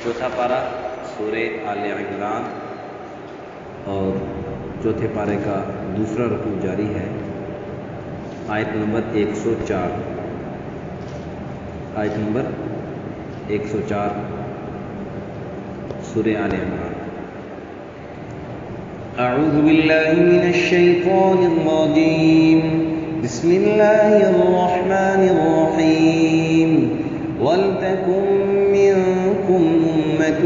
چوتھا پارہ سورہ آل عمران اور چوتھے پارے کا دوسرا رکوع جاری ہے۔ آیت نمبر 104 سورہ آل عمران۔ اعوذ باللہ من الشیطان الرجیم، بسم اللہ الرحمن الرحیم۔ وَلْتَكُن مِّنكُمْ أُمَّةٌ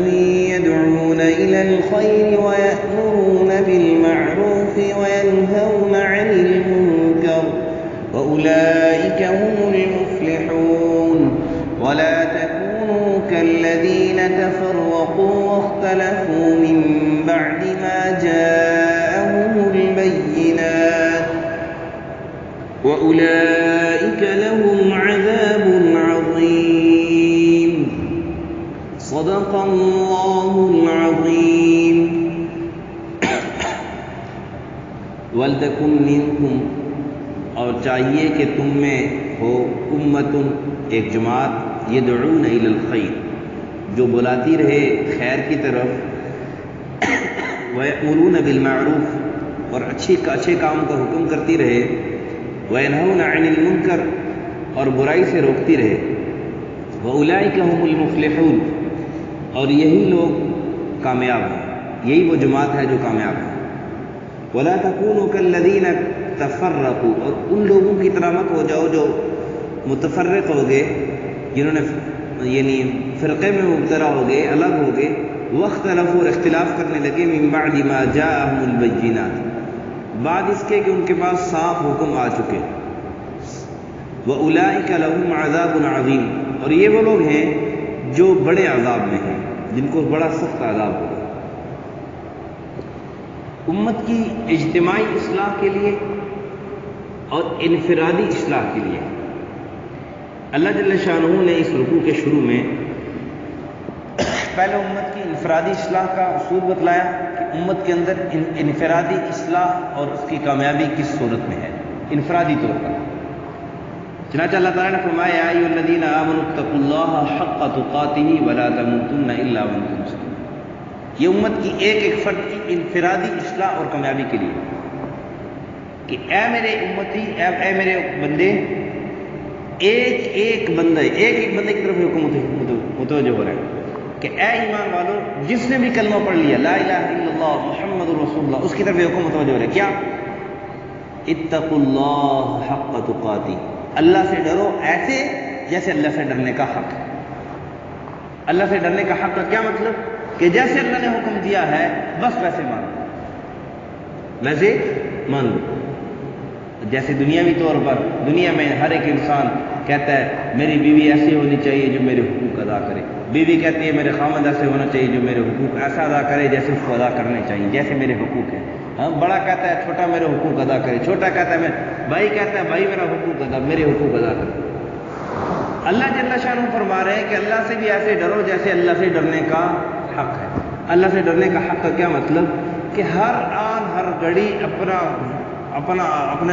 يَدْعُونَ إِلَى الْخَيْرِ وَيَأْمُرُونَ بِالْمَعْرُوفِ وَيَنْهَوْنَ عَنِ الْمُنكَرِ وَأُولَٰئِكَ هُمُ الْمُفْلِحُونَ۔ وَلَا تَكُونُوا كَالَّذِينَ تَفَرَّقُوا وَاخْتَلَفُوا مِن بَعْدِ مَا جَاءَهُمُ الْبَيِّنَاتُ وَأُولَٰئِكَ لَهُمْ عَذَابٌ عَظِيمٌ۔ صدق اللہ العظیم۔ وَلْتَكُن مِّنكُمْ، اور چاہیے کہ تم میں ہو، امتن، ایک جماعت، یدعون الی الخیر، جو بلاتی رہے خیر کی طرف، وَيَأْمُرُونَ بِالْمَعْرُوفِ، اور اچھے کام کا حکم کرتی رہے، وَيَنْهَوْنَ عَنِ الْمُنكَرِ، اور برائی سے روکتی رہے، وَأُولَٰئِكَ هُمُ الْمُفْلِحُونَ، اور یہی لوگ کامیاب ہیں، یہی وہ جماعت ہے جو کامیاب ہے۔ وَلَا تَكُونُوا كَالَّذِينَ تَفَرَّقُوا، اور ان لوگوں کی طرح مت ہو جاؤ جو متفرق ہو گئے، جنہوں نے یعنی فرقے میں مبتلا ہو گئے، الگ ہو گئے، واختلفوا، اور اختلاف کرنے لگے، من بعد ما جاءهم البینات، بعد اس کے کہ ان کے پاس صاف حکم آ چکے، وَأُولَٰئِكَ لَهُمْ عَذَابٌ عَظِيمٌ، اور یہ وہ لوگ ہیں جو بڑے عذاب میں ہیں، جن کو بڑا سخت عذاب ہوگا۔ امت کی اجتماعی اصلاح کے لیے اور انفرادی اصلاح کے لیے اللہ جل شانہ نے اس رکوع کے شروع میں پہلے امت کی انفرادی اصلاح کا اصول بتلایا کہ امت کے اندر انفرادی اصلاح اور اس کی کامیابی کس صورت میں ہے، انفرادی طور پر۔ چنانچہ اللہ تعالیٰ نے فرمایا، یا ایھا الذین آمنوا اتقوا اللہ حق تقاتہ ولا تموتن الا وانتم مسلمون۔ یہ امت کی ایک فرد کی انفرادی اصلاح اور کامیابی کے لیے کہ اے میرے امتی، اے میرے بندے، ایک بندے کی طرف حکم متوجہ ہو رہا ہے کہ اے ایمان والو، جس نے بھی کلمہ پڑھ لیا لا الہ الا اللہ محمد رسول اللہ، اس کی طرف حکم متوجہ ہو رہا ہے کیا؟ اتقوا اللہ حق تقاتہ، اللہ سے ڈرو ایسے جیسے اللہ سے ڈرنے کا حق ہے۔ اللہ سے ڈرنے کا حق کا کیا مطلب؟ کہ جیسے اللہ نے حکم دیا ہے بس ویسے مان لو۔ جیسے دنیاوی طور پر دنیا میں ہر ایک انسان کہتا ہے میری بیوی ایسی ہونی چاہیے جو میرے حقوق ادا کرے، بیوی کہتی ہے میرے خامد ایسے ہونا چاہیے جو میرے حقوق ایسا ادا کرے جیسے اس کو ادا کرنے چاہیے، جیسے میرے حقوق ہیں۔ بڑا کہتا ہے چھوٹا میرے حقوق ادا کرے، چھوٹا کہتا ہے بھائی کہتا ہے بھائی میرا حقوق ادا، میرے حقوق ادا کرے۔ اللہ جل شانہ فرما رہے ہیں کہ اللہ سے بھی ایسے ڈرو جیسے اللہ سے ڈرنے کا حق ہے۔ اللہ سے ڈرنے کا حق کا کیا مطلب؟ کہ ہر آن ہر گھڑی اپنا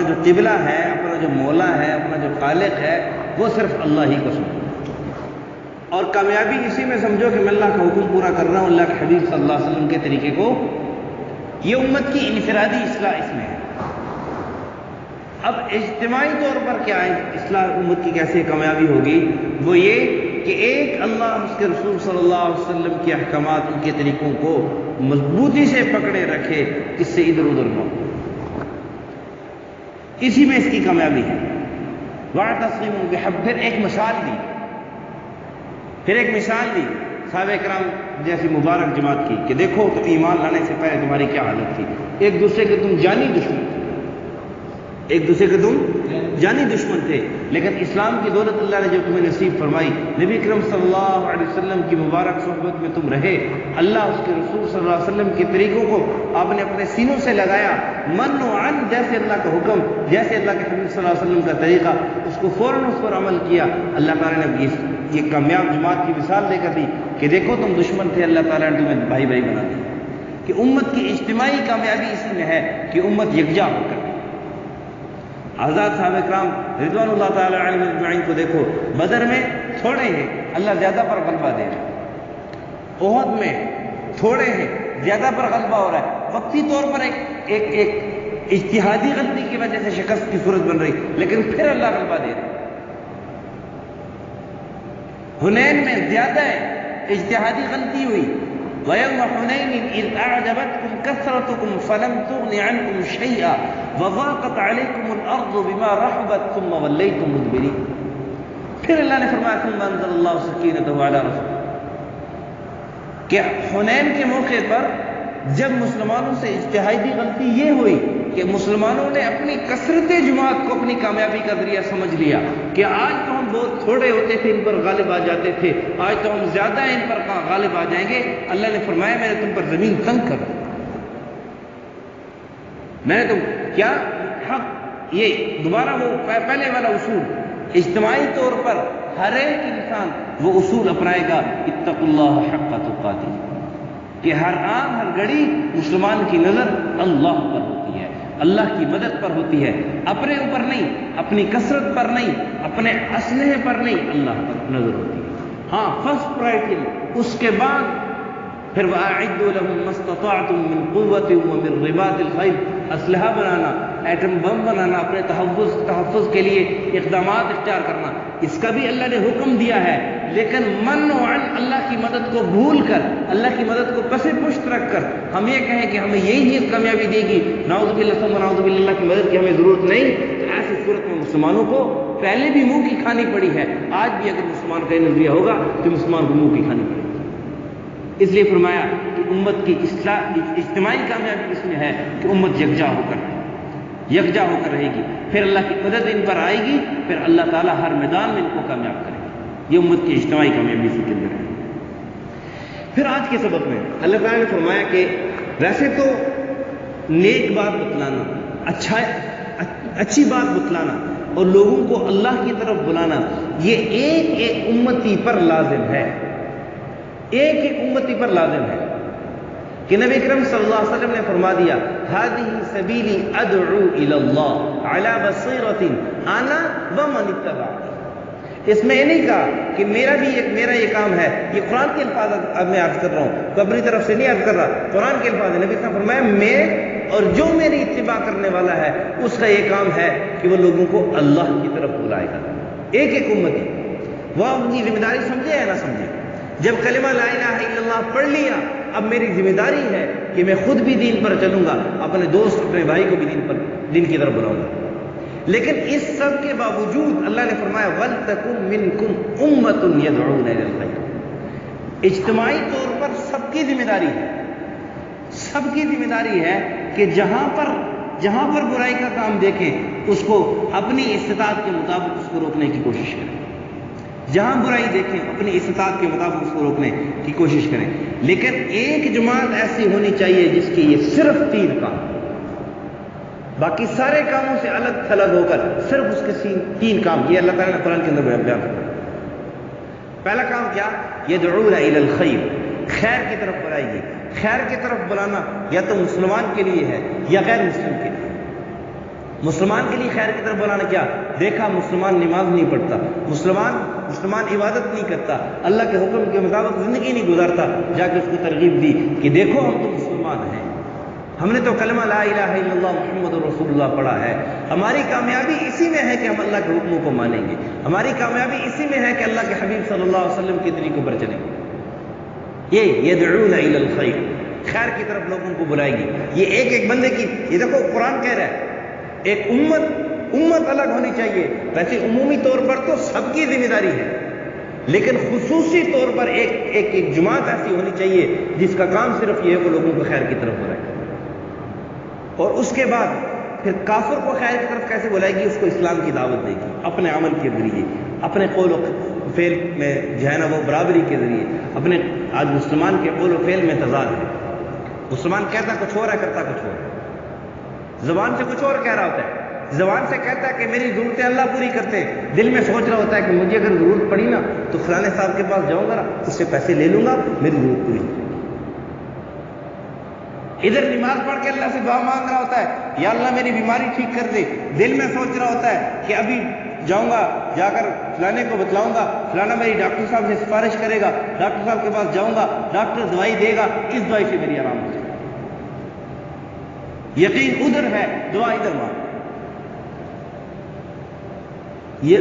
جو قبلہ ہے، اپنا جو مولا ہے، اپنا جو خالق ہے، وہ صرف اللہ ہی کو سمجھو، اور کامیابی اسی میں سمجھو کہ میں اللہ کا حکم پورا کر رہا ہوں، اللہ کے حبیب صلی اللہ علیہ وسلم کے طریقے کو۔ یہ امت کی انفرادی اصلاح اس میں ہے۔ اب اجتماعی طور پر کیا ہے اصلاح امت کی کیسے کامیابی ہوگی؟ وہ یہ کہ ایک اللہ اس کے رسول صلی اللہ علیہ وسلم کے احکامات، ان کے طریقوں کو مضبوطی سے پکڑے رکھے، اس سے ادھر ادھر نہ ہو، اسی میں اس کی کامیابی ہے۔ وَاعْتَصِمُوا بِحَبْلِ، پھر ایک مثال دی صحابہ کرام جیسی مبارک جماعت کی کہ دیکھو تو ایمان لانے سے پہلے تمہاری کیا حالت تھی، ایک دوسرے کے تم جانی دشمن تھے، لیکن اسلام کی دولت اللہ نے جو تمہیں نصیب فرمائی، نبی اکرم صلی اللہ علیہ وسلم کی مبارک صحبت میں تم رہے، اللہ اس کے رسول صلی اللہ علیہ وسلم کے طریقوں کو آپ نے اپنے سینوں سے لگایا، من و عن، جیسے اللہ کا حکم، جیسے اللہ کے حبیب صلی اللہ علیہ وسلم کا طریقہ، اس کو فوراً اس پر عمل کیا۔ اللہ تعالیٰ نے یہ کامیاب جماعت کی مثال دے کر دی کہ دیکھو تم دشمن تھے، اللہ تعالیٰ نے تمہیں بھائی بنا دیا۔ کہ امت کی اجتماعی کامیابی اسی میں ہے کہ امت یکجا ہو کر۔ آزاد صحابہ کرام رضوان اللہ تعالی علیہم اجمعین کو دیکھو، بدر میں تھوڑے ہیں، اللہ زیادہ پر غلبہ دے رہا ہے۔ احد میں تھوڑے ہیں، زیادہ پر غلبہ ہو رہا ہے، وقتی طور پر ایک اجتہادی غلطی کی وجہ سے شکست کی صورت بن رہی، لیکن پھر اللہ غلبہ دے رہا ہے۔ حنین میں زیادہ ہے، اجتہادی غلطی ہوئی، وَيَوْمَ حُنَيْنٍ إِذْ أَعْجَبَتْكُمْ كَثْرَتُكُمْ فَلَمْ تُغْنِ عَنْكُمْ شَيْئًا وَضَاقَتْ عَلَيْكُمُ الْأَرْضُ بِمَا رَحُبَتْ ثُمَّ وَلَّيْتُمْ مُدْبِرِينَ۔ پھر اللہ نے فرمایا ثُمَّ أَنزَلَ اللَّهُ سَكِينَتَهُ عَلَىٰ رَسُولِهِ کہ حنین کے موقع پر جب مسلمانوں سے اجتہادی غلطی یہ ہوئی کہ مسلمانوں نے اپنی کثرت جماعت کو اپنی کامیابی کا ذریعہ سمجھ لیا کہ آج تو ہم بہت تھوڑے ہوتے تھے ان پر غالب آ جاتے تھے، آج تو ہم زیادہ ان پر غالب آ جائیں گے، اللہ نے فرمایا میں نے تم پر زمین تنگ کر دی، میں نے تم کیا حق، یہ دوبارہ وہ پہلے والا اصول، اجتماعی طور پر ہر ایک انسان وہ اصول اپنائے گا، اتقوا اللہ حق تقاتہ، کہ ہر آن ہر گھڑی مسلمان کی نظر اللہ پر ہوتی ہے، اللہ کی مدد پر ہوتی ہے، اپنے اوپر نہیں، اپنی کثرت پر نہیں، اپنے اسلحے پر نہیں، اللہ پر نظر ہوتی ہے۔ ہاں فرسٹ پرائرٹی، اس کے بعد پھر وَأَعِدُّوا لَهُم مَّا اسْتَطَعْتُم مِّن قُوَّةٍ وَمِن رِّبَاطِ الْخَيْلِ، اسلحہ بنانا، ایٹم بم بنانا، اپنے تحفظ کے لیے اقدامات اختیار کرنا، اس کا بھی اللہ نے حکم دیا ہے، لیکن من و عن اللہ کی مدد کو بھول کر، اللہ کی مدد کو پس پشت رکھ کر ہم یہ کہیں کہ ہمیں یہی چیز کامیابی دے گی، نعوذ باللہ ثم نعوذ باللہ، اللہ کی مدد کی ہمیں ضرورت نہیں، تو ایسی صورت میں مسلمانوں کو پہلے بھی منہ کی کھانی پڑی ہے، آج بھی اگر مسلمان کا یہ نظریہ ہوگا تو مسلمان کو منہ کی کھانی پڑے گی۔ اس لیے فرمایا کہ امت کی اجتماعی کامیابی اس میں ہے کہ امت یکجا ہو کر رہے گی، پھر اللہ کی مدد ان پر آئے گی، پھر اللہ تعالیٰ ہر میدان میں ان کو کامیاب کرے گی، یہ امت کی اجتماعی کامیابی اسی کے اندر ہے۔ پھر آج کے سبق میں اللہ تعالیٰ نے فرمایا کہ ویسے تو نیک بات بتلانا، اچھی بات بتلانا اور لوگوں کو اللہ کی طرف بلانا، یہ ایک امتی پر لازم ہے، ایک امتی پر لازم ہے، کہ نبی اکرم صلی اللہ علیہ وسلم نے فرما دیا هذه سبیلی ادعو الی اللہ علی بصیرۃ انا ومن اتبعنی۔ اس میں یہ نہیں کہا کہ میرا یہ کام ہے، یہ قرآن کے الفاظ اب میں عرض کر رہا ہوں، تو اپنی طرف سے نہیں عرض کر رہا، قرآن کے الفاظ ہے، نبی صلی اللہ علیہ وسلم نے فرمایا میں اور جو میری اتباع کرنے والا ہے اس کا یہ کام ہے کہ وہ لوگوں کو اللہ کی طرف بلائے گا، ایک امتی۔ وہ اپنی ذمہ داری سمجھے یا نہ سمجھے، جب کلمہ لا الہ الا اللہ پڑھ لیا، اب میری ذمہ داری ہے کہ میں خود بھی دین پر چلوں گا، اپنے دوست اپنے بھائی کو بھی دین کی طرف بلاؤں گا، لیکن اس سب کے باوجود اللہ نے فرمایا وَلْتَكُن مِّنكُمْ أُمَّةٌ يَدْعُونَ إِلَى الْخَيْرِ۔ اجتماعی طور پر سب کی ذمہ داری ہے کہ جہاں پر برائی کا کام دیکھیں اس کو اپنی استطاعت کے مطابق اس کو روکنے کی کوشش کریں، جہاں برائی دیکھیں اپنی استطاعت کے مطابق اس کو روکنے کی کوشش کریں، لیکن ایک جماعت ایسی ہونی چاہیے جس کی یہ صرف 3 کام، باقی سارے کاموں سے الگ تھلگ ہو کر صرف اس کے 3 کام، یہ اللہ تعالیٰ نے قرآن کے اندر بیان کیا۔ پہلا کام کیا؟ یدعون الی الخیر، خیر کی طرف بلائے گی، خیر کی طرف بلانا یا تو مسلمان کے لیے ہے یا غیر مسلم کے لیے۔ مسلمان کے لیے خیر کی طرف بلانا کیا؟ دیکھا مسلمان نماز نہیں پڑھتا، مسلمان عبادت نہیں کرتا، اللہ کے حکم کے مطابق زندگی نہیں گزارتا، جا کے اس کو ترغیب دی کہ دیکھو ہم تو مسلمان ہیں، ہم نے تو کلمہ لا الہ الا اللہ محمد رسول اللہ پڑھا ہے، ہماری کامیابی اسی میں ہے کہ ہم اللہ کے حکموں کو مانیں گے، ہماری کامیابی اسی میں ہے کہ اللہ کے حبیب صلی اللہ علیہ وسلم کے طریقوں پر چلیں گے۔ یہ یدعون الی الخیر، خیر کی طرف لوگوں کو بلائے گی، یہ ایک بندے کی، یہ دیکھو قرآن کہہ رہا ہے ایک امت الگ ہونی چاہیے، ویسے عمومی طور پر تو سب کی ذمہ داری ہے، لیکن خصوصی طور پر ایک جماعت ایسی ہونی چاہیے جس کا کام صرف یہ ہے کہ لوگوں کو خیر کی طرف بلائے، اور اس کے بعد پھر کافر کو خیر کی طرف کیسے بلائے گی؟ اس کو اسلام کی دعوت دے گی، اپنے عمل کے ذریعے، اپنے قول و فعل میں جو ہے نا وہ برابری کے ذریعے، اپنے آج مسلمان کے قول و فعل میں تضاد ہے، مسلمان کہتا کچھ اور ہے، کرتا کچھ اور ہے، زبان سے کچھ اور کہہ رہا ہوتا ہے، زبان سے کہتا ہے کہ میری ضرورتیں اللہ پوری کرتے ہیں، دل میں سوچ رہا ہوتا ہے کہ مجھے اگر ضرورت پڑی نا تو فلانے صاحب کے پاس جاؤں گا، اس سے پیسے لے لوں گا، میری ضرورت پوری ہو جائے گی۔ ادھر نماز پڑھ کے اللہ سے دعا مانگ رہا ہوتا ہے، یا اللہ میری بیماری ٹھیک کر دے، دل میں سوچ رہا ہوتا ہے کہ ابھی جاؤں گا، جا کر فلانے کو بتلاؤں گا، فلانا میری ڈاکٹر صاحب سے سفارش کرے گا، ڈاکٹر صاحب کے پاس جاؤں گا، ڈاکٹر دوائی دے گا، اس دوائی سے میری آرام ہو جائے گا۔ یقین ادھر ہے، دعا ادھر مانگ۔ یہ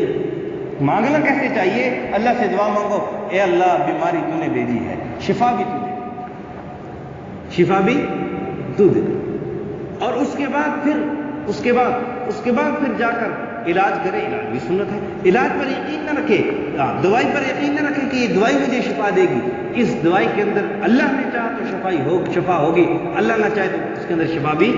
مانگنا کیسے چاہیے؟ اللہ سے دعا مانگو، اے اللہ بیماری تو نے بھیجی ہے، شفا بھی تو دے، شفا بھی تو دے۔ اور اس کے بعد پھر جا کر علاج کرے، علاج بھی سنت ہے۔ علاج پر یقین نہ رکھے، دوائی پر یقین نہ رکھے کہ یہ دوائی مجھے شفا دے گی، اس دوائی کے اندر اللہ نے چاہا تو شفا ہوگی، اللہ نہ چاہے تو اس کے اندر شفا بھی۔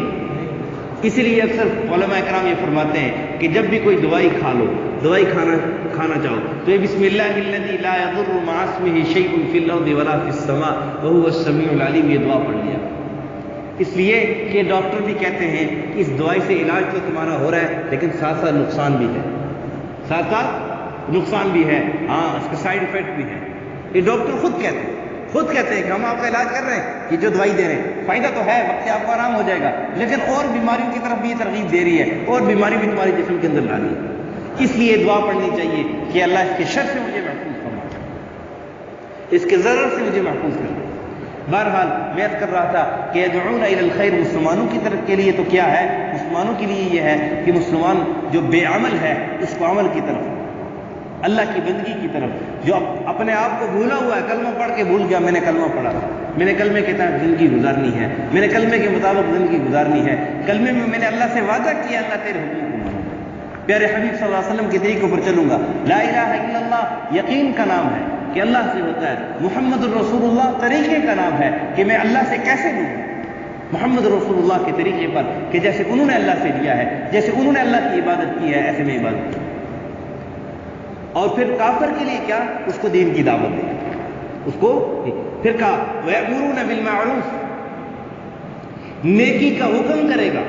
اسی لیے اکثر علماء کرام یہ فرماتے ہیں کہ جب بھی کوئی دوائی کھا لو، دوائی کھانا چاہو تو یہ بسم اللہ الذی لا یضر مع اسمہ شیء فی الارض ولا فی السماء وهو السمیع العلیم، یہ دعا پڑھ لیا۔ اس لیے کہ ڈاکٹر بھی کہتے ہیں کہ اس دوائی سے علاج تو تمہارا ہو رہا ہے، لیکن ساتھ ساتھ نقصان بھی ہے، ساتھ ساتھ نقصان بھی ہے، ہاں اس کا سائیڈ افیکٹ بھی ہے۔ یہ ڈاکٹر خود کہتے ہیں کہ ہم آپ کا علاج کر رہے ہیں، یہ جو دوائی دے رہے ہیں فائدہ تو ہے، وقت سے آپ کو آرام ہو جائے گا، لیکن اور بیماریوں کی طرف بھی یہ ترغیب دے رہی ہے، اور بیماری بھی تمہارے جسم کے اندر ڈالی ہے۔ اس لیے دعا پڑھنی چاہیے کہ اللہ اس کے شر سے مجھے محفوظ فرما، اس کے ضرر سے مجھے محفوظ کر۔ بہرحال میں عرض کر رہا تھا کہ یدعون الی الخیر، مسلمانوں کی طرف کے لیے تو کیا ہے؟ مسلمانوں کے لیے یہ ہے کہ مسلمان جو بے عمل ہے اس کو عمل کی طرف، اللہ کی بندگی کی طرف، جو اپنے آپ کو بھولا ہوا ہے، کلمہ پڑھ کے بھول گیا، میں نے کلمہ پڑھا تھا، میں نے کلمے کے تحت زندگی گزارنی ہے، میں نے کلمے کے مطابق زندگی گزارنی ہے، کلمے میں میں نے اللہ سے وعدہ کیا اللہ تیرے حکم کو مانوں گا، پیارے حبیب صلی اللہ علیہ وسلم کے طریقوں پر چلوں گا، لا الہ الا اللہ یقین کا نام ہے کہ اللہ سے ہوتا ہے، محمد الرسول اللہ طریقے کا نام ہے کہ میں اللہ سے کیسے لوں، محمد رسول اللہ کے طریقے پر کہ جیسے انہوں نے اللہ سے لیا ہے، جیسے انہوں نے اللہ کی عبادت کی ہے ایسے میں عبادت کی۔ اور پھر کافر کے لیے کیا؟ اس کو دین کی دعوت دے، اس کو پھر کہا وَيَأْمُرُونَ بِالْمَعْرُوفِ، نیکی کا حکم کرے گا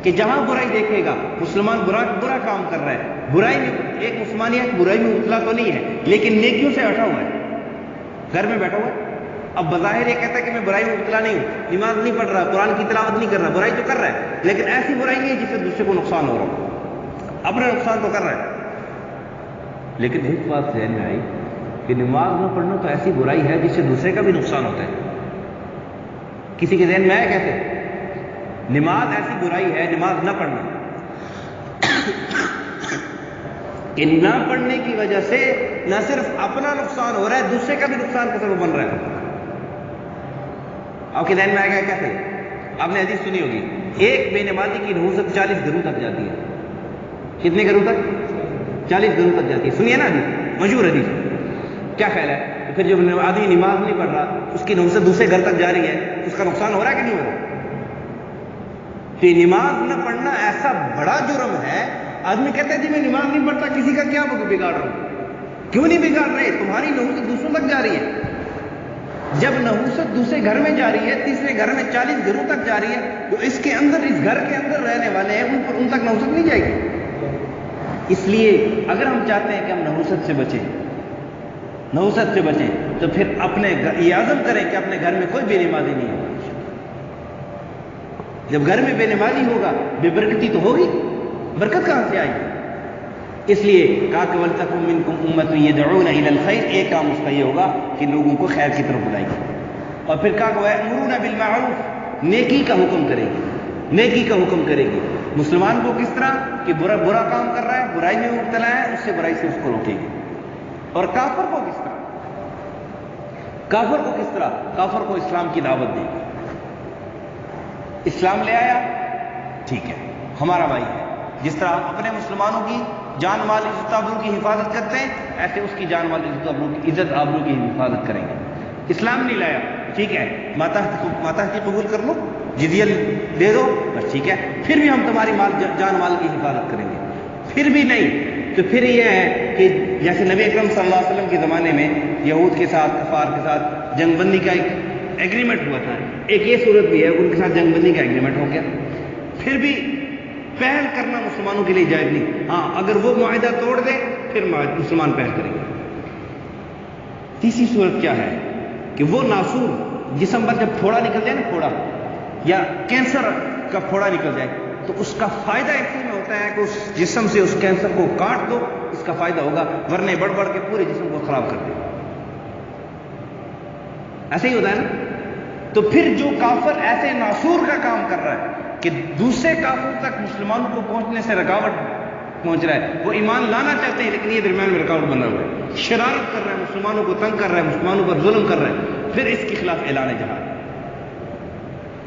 کہ جہاں برائی دیکھے گا، مسلمان برا کام کر رہا ہے، برائی میں ایک مسلمانیت برائی میں مبتلا تو نہیں ہے لیکن نیکیوں سے ہٹا ہوا ہے، گھر میں بیٹھا ہوا ہے، اب بظاہر یہ کہتا ہے کہ میں برائی میں مبتلا نہیں ہوں، نماز نہیں پڑھ رہا، قرآن کی تلاوت نہیں کر رہا، برائی تو کر رہا ہے لیکن ایسی برائی نہیں ہے جس سے دوسرے کو نقصان ہو رہا ہو، اپنا نقصان تو کر رہا ہے۔ لیکن ایک بات ذہن میں آئی کہ نماز نہ پڑھنا تو ایسی برائی ہے جس سے دوسرے کا بھی نقصان ہوتا ہے۔ کسی کے ذہن میں آیا کیسے؟ نماز ایسی برائی ہے، نماز نہ پڑھنا کہ نہ پڑھنے کی وجہ سے نہ صرف اپنا نقصان ہو رہا ہے، دوسرے کا بھی نقصان کا سبب بن رہا ہے۔ آپ کے ذہن میں آئے گا کیسے؟ آپ نے حدیث سنی ہوگی، ایک بے نمازی کی نحوست 40 گھروں تک جاتی ہے۔ کتنے گھروں تک؟ 40 گھروں تک جاتی ہے۔ سنیے نا حدیث، مشہور حدیث، کیا خیال ہے؟ تو پھر جب آدمی نماز نہیں پڑھ رہا، اس کی نحوست دوسرے گھر تک جا رہی ہے، اس کا نقصان ہو رہا ہے کہ نہیں ہو رہا؟ تو نماز نہ پڑھنا ایسا بڑا جرم ہے، آدمی کہتا ہے جی میں نماز نہیں پڑھتا، کسی کا کیا بگاڑ رہا ہوں؟ کیوں نہیں بگاڑ رہے؟ تمہاری نحوست دوسروں تک جا رہی ہے۔ جب نحوست دوسرے گھر میں جا رہی ہے، تیسرے گھر میں 40 گھروں تک جا رہی ہے، تو اس کے اندر، اس گھر کے اندر رہنے والے ہیں ان تک نحوست نہیں جائے گی۔ اس لیے اگر ہم چاہتے ہیں کہ ہم نحوست سے بچیں تو پھر اپنے یہ عزم کریں کہ اپنے گھر میں کوئی بے نمازی نہیں ہوگا۔ جب گھر میں بے نمازی ہوگا، بے برکتی تو ہوگی، برکت کہاں سے آئے گی؟ اس لیے کہا کہ وَلْتَكُن مِّنكُمْ أُمَّةٌ يَدْعُونَ إِلَى الْخَيْرِ، ایک کام اس کا یہ ہوگا کہ لوگوں کو خیر کی طرف بلائے گی۔ اور پھر کہا کہ وَيَأْمُرُونَ بِالْمَعْرُوفِ، نیکی کا حکم کرے گی، نیکی کا حکم کرے گی۔ مسلمان کو کس طرح کہ برا کام کر رہا ہے، برائی میں مبتلا ہے، اس سے برائی سے اس کو روکے گی۔ اور کافر کو کس طرح؟ کافر کو اسلام کی دعوت دے گی۔ اسلام لے آیا، ٹھیک ہے، ہمارا بھائی ہے، جس طرح ہم اپنے مسلمانوں کی جان مال عزت آبرو کی حفاظت کرتے ہیں، ایسے اس کی جان مال عزت آبرو کی حفاظت کریں گے۔ اسلام نہیں لایا، ٹھیک ہے، ماتحتی قبول کر لو، جزیہ دے دو، بس ٹھیک ہے، پھر بھی ہم تمہاری جان مال کی حفاظت کریں گے۔ پھر بھی نہیں تو پھر یہ ہے کہ جیسے نبی اکرم صلی اللہ علیہ وسلم کے زمانے میں یہود کے ساتھ، کفار کے ساتھ جنگ بندی کا ایک ایگریمنٹ ہوا تھا، ایک یہ صورت بھی ہے، ان کے ساتھ جنگ بندی کا ایگریمنٹ ہو گیا، پھر بھی پہل کرنا مسلمانوں کے لیے جائز نہیں۔ ہاں اگر وہ معاہدہ توڑ دے پھر مسلمان پہل کریں گے۔ تیسری صورت کیا ہے کہ وہ ناسور جسم پر جب پھوڑا نکل جائے نا، پھوڑا یا کینسر کا پھوڑا نکل جائے، تو اس کا فائدہ اسی میں ہوتا ہے کہ اس جسم سے اس کینسر کو کاٹ دو، اس کا فائدہ ہوگا، ورنہ بڑھ بڑھ کے پورے جسم کو خراب کر دے. ایسے ہی ہوتا ہے نا. تو پھر جو کافر ایسے ناسور کا کام کر رہا ہے کہ دوسرے کافر تک مسلمانوں کو پہنچنے سے رکاوٹ پہنچ رہا ہے، وہ ایمان لانا چاہتے ہیں لیکن یہ درمیان میں رکاوٹ بنا ہوا ہے، شرارت کر رہا ہے، مسلمانوں کو تنگ کر رہا ہے، مسلمانوں پر ظلم کر رہا ہے، پھر اس کے خلاف اعلان جہاد،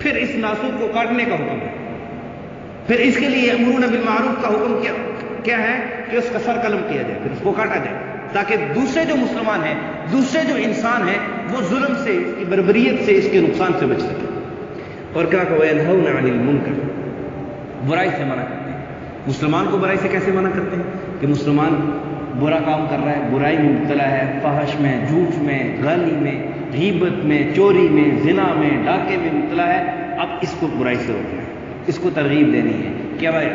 پھر اس ناسور کو کاٹنے کا حکم ہے. پھر اس کے لیے امرون بالمعروف کا حکم کیا ہے کہ اس کا سر قلم کیا جائے، پھر اس کو کاٹا جائے، تاکہ دوسرے جو مسلمان ہیں، دوسرے جو انسان ہیں، وہ ظلم سے، اس کی بربریت سے، اس کے نقصان سے بچ سکے. اور کیا کہ وَيَنْهَوْنَ عَنِ الْمُنْكَرِ، برائی سے منع کرتے ہیں. مسلمان کو برائی سے کیسے منع کرتے ہیں کہ مسلمان برا کام کر رہا ہے، برائی میں مبتلا ہے، فحش میں، جھوٹ میں، گالی میں، غیبت میں، چوری میں، زنا میں، ڈاکے میں مبتلا ہے. اب اس کو برائی سے روکنا ہے، اس کو ترغیب دینی ہے کہ بھائی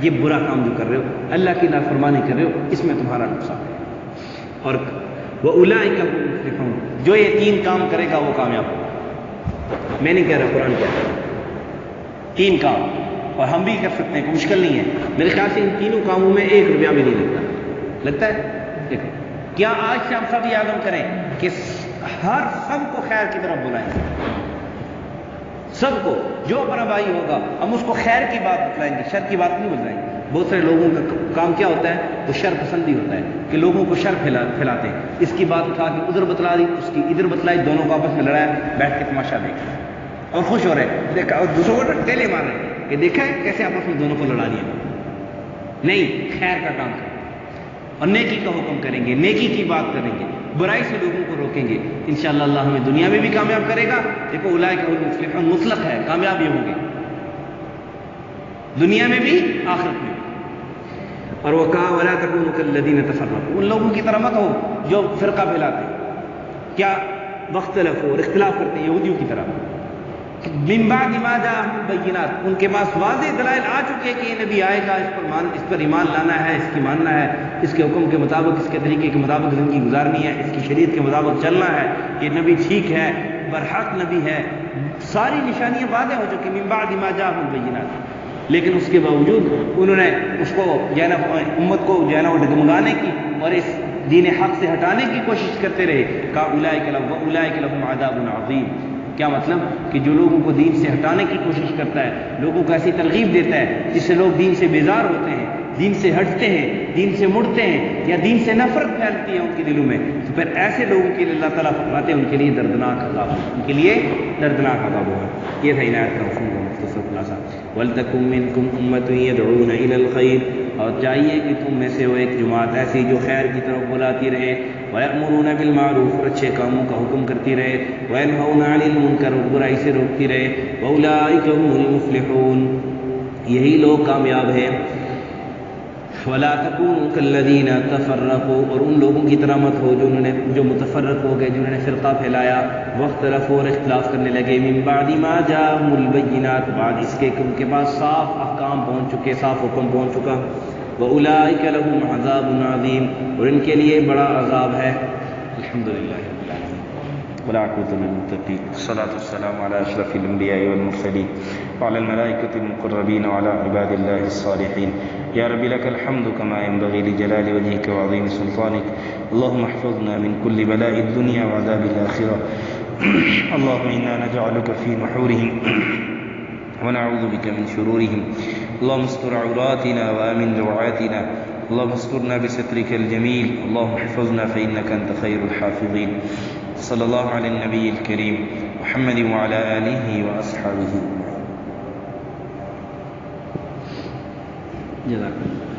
یہ برا کام جو کر رہے ہو، اللہ کی نافرمانی کر رہے ہو، اس میں تمہارا نقصان ہے. اور وَأُولَٰئِكَ هُمُ الْمُفْلِحُونَ، جو یہ 3 کام کرے گا وہ کامیاب ہوگا. میں نہیں کہہ رہا، قرآن کہہ رہا ہے 3 کام، اور ہم بھی کر سکتے ہیں، کوئی مشکل نہیں ہے. میرے خیال سے ان تینوں کاموں میں 1 روپیہ بھی نہیں لگتا ہے. دیکھو کیا آج سے ہم سب یہ عزم کریں کہ سب کو خیر کی طرف بلائیں، سب کو، جو اپنا بھائی ہوگا ہم اس کو خیر کی بات بتلائیں گے، شر کی بات نہیں بتلائیں گے. بہت سارے لوگوں کا کام کیا ہوتا ہے، وہ شر پسندی ہوتا ہے کہ لوگوں کو شر پھیلاتے ہیں. اس کی بات اٹھا کے ادھر بتلا دی، اس کی ادھر بتلائی، دونوں کو آپس میں لڑایا، بیٹھ کے تماشا دیکھا اور خوش ہو رہے ہیں، دیکھا، اور دوسروں کو ٹیلے مار رہے ہیں کہ دیکھا ہے کیسے آپس میں دونوں کو لڑا دیا. نہیں، خیر کا کام کریں اور نیکی کا حکم کریں گے، نیکی کی بات کریں گے، برائی سے لوگوں کو روکیں گے. انشاءاللہ اللہ ہمیں دنیا میں بھی کامیاب کرے گا. دیکھو اولئک هم المفلحون مطلق ہے، کامیاب یہ ہوں گے دنیا میں بھی آخرت میں بھی. اور وہ کہا ولا تکونوا کالذین تفرقوا، ان لوگوں کی طرح مت ہو جو فرقہ پھیلاتے ہیں، کیا واختلفوا، اور اختلاف کرتے ہیں یہودیوں کی طرح. من بعد ما جاءهم البینات، ان کے پاس واضح دلائل آ چکے کہ یہ نبی آئے گا، اس پر ایمان لانا ہے، اس کی ماننا ہے، اس کے حکم کے مطابق، اس کے طریقے کے مطابق زندگی گزارنی ہے، اس کی شریعت کے مطابق چلنا ہے، یہ نبی ٹھیک ہے، برحق نبی ہے، ساری نشانیاں واضح ہو چکی. من بعد ما جاءهم البینات، لیکن اس کے باوجود انہوں نے اس کو امت کو ڈگمگانے کی اور اس دین حق سے ہٹانے کی کوشش کرتے رہے. کہا اولئک لہم عذاب عظیم. کیا مطلب کہ جو لوگوں کو دین سے ہٹانے کی کوشش کرتا ہے، لوگوں کو ایسی ترغیب دیتا ہے جس سے لوگ دین سے بیزار ہوتے ہیں، دین سے ہٹتے ہیں، دین سے مڑتے ہیں، یا دین سے نفرت پھیلتی ہے ان کے دلوں میں، تو پھر ایسے لوگوں کے لیے اللہ تعالیٰ فرماتے ہیں ان کے لیے دردناک عذاب ہے، ان کے لیے دردناک عذاب ہوگا. یہ تھا عنایت کا مفہوم کا مختصر خلاصہ. وَلْتَكُن مِّنكُمْ أُمَّةٌ يَدْعُونَ إِلَى الْخَيْرِ، اور چاہیے کہ تم میں سے ہو ایک جماعت ایسی جو خیر کی طرف بلاتی رہے، وَيَأْمُرُونَ بِالْمَعْرُوفِ، اور اچھے کاموں کا حکم کرتی رہے، وَيَنْهَوْنَ عَنِ الْمُنكَرِ، اور برائی سے روکتی رہے. وَأُولَٰئِكَ هُمُ الْمُفْلِحُونَ، یہی لوگ کامیاب ہیں. وَلَا تَكُونُوا كَالَّذِينَ تَفَرَّقُوا، اور ان لوگوں کی طرح مت ہو جو متفرق ہو گئے، جنہوں نے فرقہ پھیلایا، وَاخْتَلَفُوا، اور اختلاف کرنے لگے، مِن بَعْدِ مَا جَاءَهُمُ الْبَيِّنَاتُ، بعد اس کے کہ ان کے پاس صاف احکام پہنچ چکے، صاف حکم پہنچ چکا. وَأُولَٰئِكَ لَهُمْ عَذَابٌ عَظِيمٌ، اور ان کے لیے بڑا عذاب ہے. الحمدللہ رب العالمین والعاقبۃ للمتقین، والصلاۃ والسلام علی اشرف الانبیاء والمرسلین وعلی الملائکۃ المقربین وعلی عباد اللہ الصالحین. یا رب لك الحمد كما ينبغي لجلال وجهك وعظيم سلطانك. اللهم احفظنا من كل بلاء الدنيا وعذاب الآخرة. اللهم إنا نجعلك في نحورهم ونعوذ بك من شرورهم. اللهم استر عوراتنا وآمن روعاتنا. اللهم استرنا بسترك الجميل. اللهم احفظنا فإنك أنت خير الحافظين. صلى الله على النبي الكريم محمد وعلى آله وأصحابه. جزاك الله.